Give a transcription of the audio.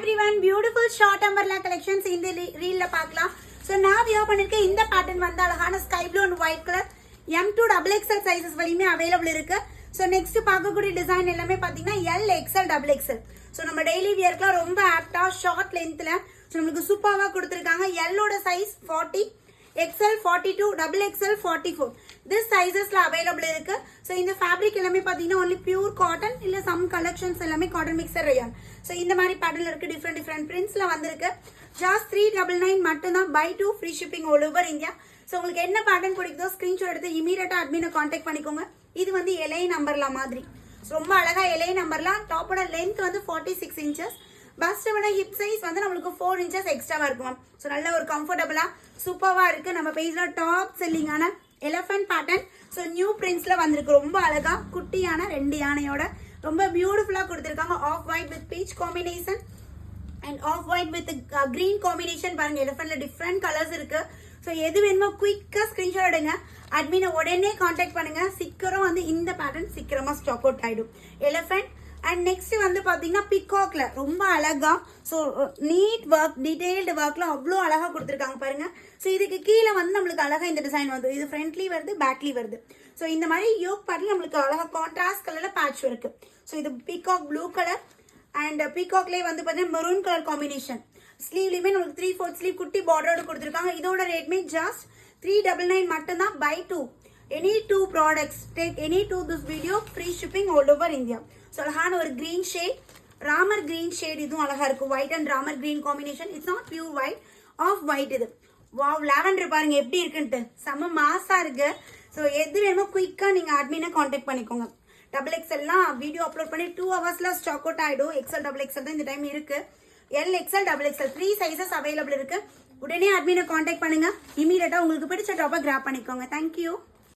everyone, beautiful short umbrella collections in the reel la paakalam. So now we are பண்ணிருக்க இந்த pattern வந்து அழகான sky blue and white color M2 XXL sizes வரையுமே available இருக்கு. So next பார்க்கக்கூடிய design எல்லாமே பாத்தீங்கன்னா L XL XXL. So நம்ம டெய்லி வியர்க்குலாம் ரொம்ப ஆப்டா ஷார்ட் லென்த்ல சோ நமக்கு சூப்பரா கொடுத்திருக்காங்க. L ஓட size 40, XL 42, XXL 44. This sizes la available இருக்கு. So இந்த fabric எல்லாமே பாத்தீங்கன்னா only pure cotton இல்ல some collections எல்லாமே cotton mixer rayon. So இந்த மாதிரி patternல இருக்கு, different printsல வந்திருக்கு. Just 399 மட்டும் தான், buy 2 free shipping all over India. So உங்களுக்கு என்ன pattern பிடிக்குதோ screenshot எடுத்து immediate admin contact பண்ணிக்கோங்க. இது வந்து LA நம்பர்ல மாதிரி. ரொம்ப அழகா LA நம்பர்ல டாப்போட length வந்து 46 inches. பஸ்ட் விட ஹிப் சைஸ் வந்து நமக்கு 4 inches எக்ஸ்ட்ராவா இருக்கும். சோ நல்ல ஒரு கம்ஃபர்ட்டபிளா சூப்பரா இருக்கு. நம்ம பேஜ்ல டாப் செல்லிங்கான எலிஃபண்ட் பேட்டர்ன் சோ நியூ பிரிண்ட்ஸ்ல வந்திருக்கு. ரொம்ப அழகா குட்டியான ரெண்டு யானையோட ரொம்ப பியூட்டிஃபுல்லா கொடுத்திருக்காங்க. Off white with peach combination and off white with green combination. பாருங்க எலிஃபண்ட்ல டிஃபரெண்ட் கலர்ஸ் இருக்கு. சோ எது வேணுமோ குயிக்கா ஸ்கிரீன்ஷாட் எடுங்க, அட்மினை உடனே கான்டாக்ட் பண்ணுங்க. சீக்கிரம் வந்து இந்த பேட்டர்ன் சீக்கிரமா ஸ்டாக் அவுட் ஆயிடும். எலிஃபண்ட் அண்ட் நெக்ஸ்ட் வந்து பாத்தீங்கன்னா பிகாக்ல ரொம்ப அழகா சோ நீட் ஒர்க் டீடைல்டு ஒர்க்ல அவ்வளோ அழகா கொடுத்துருக்காங்க பாருங்க. சோ இதுக்கு கீழே வந்து நம்மளுக்கு அழகா இந்த டிசைன் வந்து இது ஃப்ரண்ட்லி வருது பேக்லி வருது. சோ இந்த மாதிரி யோக் பேட்டர்ன் நம்மளுக்கு அழகா கான்ட்ராஸ்ட் கலர்ல பேட்ச் இருக்கு. சோ இது பீகாக் ப்ளூ கலர் அண்ட் பீகாக்லேயே வந்து பாத்தீங்கன்னா மெரூன் கலர் காம்பினேஷன். ஸ்லீவ்லயுமே நம்மளுக்கு 3/4 ஸ்லீவ் குட்டி பார்டரோட கொடுத்துருக்காங்க. இதோட ரேட்மே ஜஸ்ட் 399 மட்டும் தான். By 2 any 2 products take any 2 this video free shipping all over India. So அழகான ஒரு green shade, Ramar green shade இதுவும் அழகா இருக்கு. white and Ramar green combination. It's not pure white, off white இது. wow lavender பாருங்க எப்படி இருக்குன்னு செம மாசா இருக்கு. சோ எது வேணுமோ குயிக்கா நீங்க அட்மினை கான்டாக்ட் பண்ணிக்கோங்க. XXL எல்லாம் வீடியோ அப்லோட் பண்ணி 2 ஹவர்ஸ்ல ஸ்டாக் அவுட் ஆயிடும். XL XXL தான் இந்த டைம் இருக்கு. L XL XXL 3 sizes available இருக்கு. உடனே அட்மினை கான்டாக்ட் பண்ணுங்க. இமீடியட்டா உங்களுக்கு பிடிச்ச டாப்பை கிராப் பண்ணிக்கோங்க. தேங்க்யூ.